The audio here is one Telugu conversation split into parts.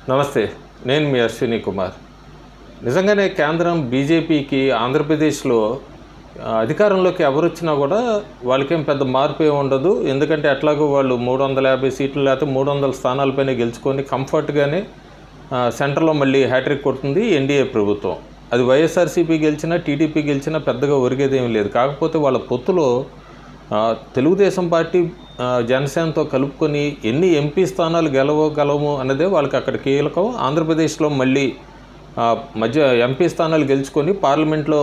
నమస్తే, నేను మీ అశ్విని కుమార్. నిజంగానే కేంద్రం బీజేపీకి ఆంధ్రప్రదేశ్లో అధికారంలోకి ఎవరొచ్చినా కూడా వాళ్ళకేం పెద్ద మార్పు ఏమి ఉండదు. ఎందుకంటే ఎట్లాగో వాళ్ళు 350 సీట్లు లేకపోతే 300 స్థానాలపైన గెలుచుకొని కంఫర్ట్గానే సెంటర్లో మళ్ళీ హ్యాట్రిక్ కొడుతుంది ఎన్డీఏ ప్రభుత్వం. అది వైఎస్ఆర్సీపీ గెలిచినా టీడీపీ గెలిచినా పెద్దగా ఒరిగేదేమీ లేదు. కాకపోతే వాళ్ళ పొత్తులో తెలుగుదేశం పార్టీ జనసేనతో కలుపుకొని ఎన్ని ఎంపీ స్థానాలు గెలవగలము అన్నదే వాళ్ళకి అక్కడ కీలకం. ఆంధ్రప్రదేశ్లో మళ్ళీ మధ్య ఎంపీ స్థానాలు గెలుచుకొని పార్లమెంట్లో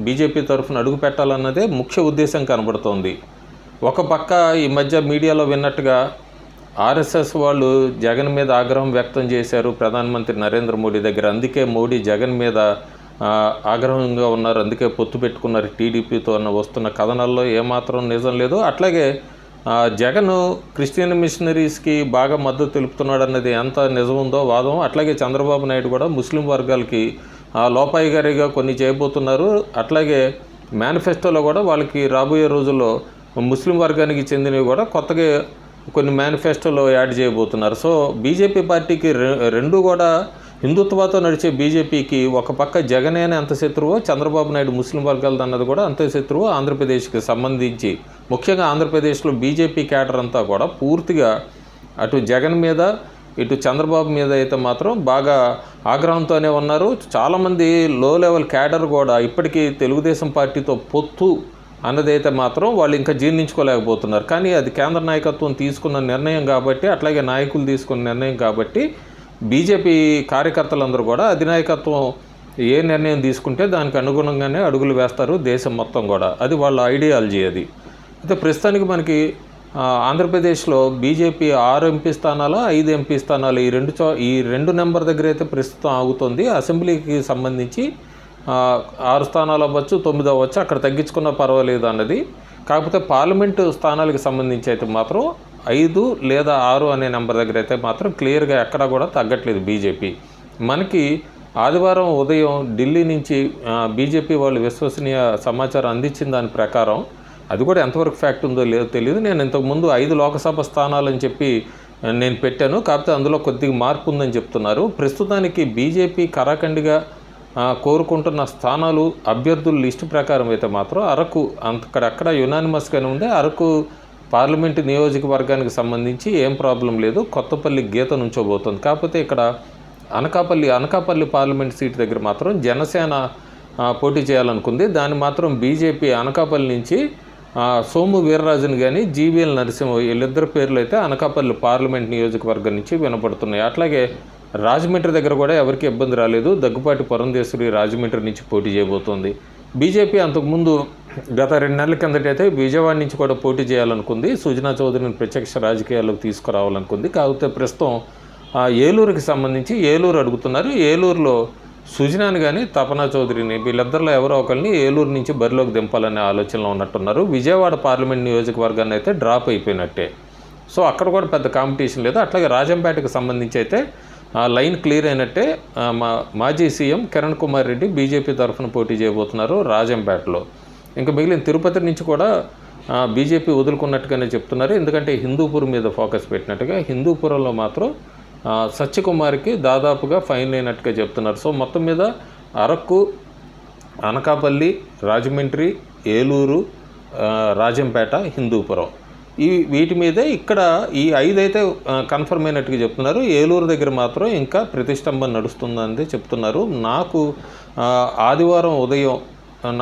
బీజేపీ తరఫున అడుగు పెట్టాలన్నదే ముఖ్య ఉద్దేశం కనబడుతోంది. ఒక పక్క ఈ మధ్య మీడియాలో విన్నట్టుగా ఆర్ఎస్ఎస్ వాళ్ళు జగన్ మీద ఆగ్రహం వ్యక్తం చేశారు ప్రధానమంత్రి నరేంద్ర మోడీ దగ్గర. అందుకే మోడీ జగన్ మీద ఆగ్రహంగా ఉన్నారు, అందుకే పొత్తు పెట్టుకున్నారు టీడీపీతో అన్న వస్తున్న కథనాల్లో ఏమాత్రం నిజం లేదు. అట్లాగే జగన్ క్రిస్టియన్ మిషనరీస్కి బాగా మద్దతు తెలుపుతున్నాడు అన్నది ఎంత నిజం ఉందో వాదం. అట్లాగే చంద్రబాబు నాయుడు కూడా ముస్లిం వర్గాలకి లోపాయిగారిగా కొన్ని చేయబోతున్నారు. అట్లాగే మేనిఫెస్టోలో కూడా వాళ్ళకి రాబోయే రోజుల్లో ముస్లిం వర్గానికి చెందినవి కూడా కొత్తగా కొన్ని మేనిఫెస్టోలో యాడ్ చేయబోతున్నారు. సో బీజేపీ పార్టీకి రెండు కూడా హిందుత్వతో నడిచే బీజేపీకి ఒక పక్క జగనేనే అంత శత్రువు, చంద్రబాబు నాయుడు ముస్లిం వర్గాలది అన్నది కూడా అంతే శత్రువు. ఆంధ్రప్రదేశ్కి సంబంధించి ముఖ్యంగా ఆంధ్రప్రదేశ్లో బీజేపీ క్యాడర్ అంతా కూడా పూర్తిగా అటు జగన్ మీద ఇటు చంద్రబాబు మీద అయితే మాత్రం బాగా ఆగ్రహంతోనే ఉన్నారు. చాలామంది లో లెవెల్ క్యాడర్ కూడా ఇప్పటికీ తెలుగుదేశం పార్టీతో పొత్తు అన్నదైతే మాత్రం వాళ్ళు ఇంకా జీర్ణించుకోలేకపోతున్నారు. కానీ అది కేంద్ర నాయకత్వం తీసుకున్న నిర్ణయం కాబట్టి, అట్లాగే నాయకులు తీసుకున్న నిర్ణయం కాబట్టి బీజేపీ కార్యకర్తలందరూ కూడా అధినాయకత్వం ఏ నిర్ణయం తీసుకుంటే దానికి అనుగుణంగానే అడుగులు వేస్తారు దేశం మొత్తం కూడా. అది వాళ్ళ ఐడియాలజీ. అది అయితే ప్రస్తుతానికి మనకి ఆంధ్రప్రదేశ్లో బీజేపీ 6 ఎంపీ స్థానాలు 5 ఎంపీ స్థానాలు ఈ రెండు నెంబర్ దగ్గర అయితే ప్రస్తుతం ఆగుతుంది. అసెంబ్లీకి సంబంధించి 6 స్థానాలు అవ్వచ్చు, 9 అవ్వచ్చు, అక్కడ తగ్గించుకున్నా పర్వాలేదు అన్నది. కాకపోతే పార్లమెంటు స్థానాలకు సంబంధించి అయితే మాత్రం 5 లేదా 6 అనే నెంబర్ దగ్గర అయితే మాత్రం క్లియర్గా ఎక్కడా కూడా తగ్గట్లేదు బీజేపీ. మనకి ఆదివారం ఉదయం ఢిల్లీ నుంచి బీజేపీ వాళ్ళు విశ్వసనీయ సమాచారం అందించిన దాని ప్రకారం, అది కూడా ఎంతవరకు ఫ్యాక్ట్ ఉందో లేదో తెలియదు, నేను ఇంతకుముందు 5 లోకసభ స్థానాలని చెప్పి నేను పెట్టాను. కాకపోతే అందులో కొద్దిగా మార్పు ఉందని చెప్తున్నారు. ప్రస్తుతానికి బీజేపీ కరాఖండిగా కోరుకుంటున్న స్థానాలు అభ్యర్థుల లిస్టు ప్రకారం అయితే మాత్రం అరకు అక్కడక్కడ యునానిమస్గానే ఉండే అరకు పార్లమెంటు నియోజకవర్గానికి సంబంధించి ఏం ప్రాబ్లం లేదు. కొత్తపల్లి గీత నుంచోబోతుంది. కాకపోతే ఇక్కడ అనకాపల్లి పార్లమెంట్ సీట్ దగ్గర మాత్రం జనసేన పోటీ చేయాలనుకుంది. దాన్ని మాత్రం బీజేపీ అనకాపల్లి నుంచి సోము వీర్రాజుని కానీ జీవీఎల్ నరసింహ వీళ్ళిద్దరి పేర్లు అయితే అనకాపల్లి పార్లమెంట్ నియోజకవర్గం నుంచి వినపడుతున్నాయి. అట్లాగే రాజమండ్రి దగ్గర కూడా ఎవరికి ఇబ్బంది రాలేదు. దగ్గుపాటి పురంధేశ్వరి రాజమండ్రి నుంచి పోటీ చేయబోతోంది. బీజేపీ అంతకుముందు గత 2 నెలల కిందటైతే విజయవాడ నుంచి కూడా పోటీ చేయాలనుకుంది. సుజనా చౌదరిని ప్రత్యక్ష రాజకీయాల్లోకి తీసుకురావాలనుకుంది. కాకపోతే ప్రస్తుతం ఏలూరుకి సంబంధించి ఏలూరు అడుగుతున్నారు. ఏలూరులో సుజనాని కానీ తపనా చౌదరిని వీళ్ళిద్దరిలో ఎవరో ఒకరిని ఏలూరు నుంచి బరిలోకి దింపాలనే ఆలోచనలో ఉన్నట్టున్నారు. విజయవాడ పార్లమెంట్ నియోజకవర్గాన్ని అయితే డ్రాప్ అయిపోయినట్టే. సో అక్కడ కూడా పెద్ద కాంపిటీషన్ లేదు. అట్లాగే రాజంపేటకు సంబంధించి అయితే లైన్ క్లియర్ అయినట్టే. మాజీ సీఎం కిరణ్ కుమార్ రెడ్డి బీజేపీ తరఫున పోటీ చేయబోతున్నారు రాజంపేటలో. ఇంకా మిగిలిన తిరుపతి నుంచి కూడా బీజేపీ వదులుకున్నట్టుగానే చెప్తున్నారు. ఎందుకంటే హిందూపూర్ మీద ఫోకస్ పెట్టినట్టుగా. హిందూపురంలో మాత్రం సత్యకుమార్కి దాదాపుగా ఫైన్ అయినట్టుగా చెప్తున్నారు. సో మొత్తం మీద అరకు, అనకాపల్లి, రాజమండ్రి, ఏలూరు, రాజంపేట, హిందూపురం వీటి మీదే ఇక్కడ ఈ 5 అయితే కన్ఫర్మ్ అయినట్టుగా చెప్తున్నారు. ఏలూరు దగ్గర మాత్రం ఇంకా ప్రతిష్టంభన నడుస్తుందని చెప్తున్నారు. నాకు ఆదివారం ఉదయం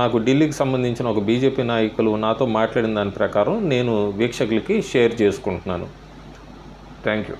నాకు ఢిల్లీకి సంబంధించిన ఒక బీజేపీ నాయకులు నాతో మాట్లాడిన దాని ప్రకారం నేను వీక్షకులకి షేర్ చేసుకుంటున్నాను. Thank you.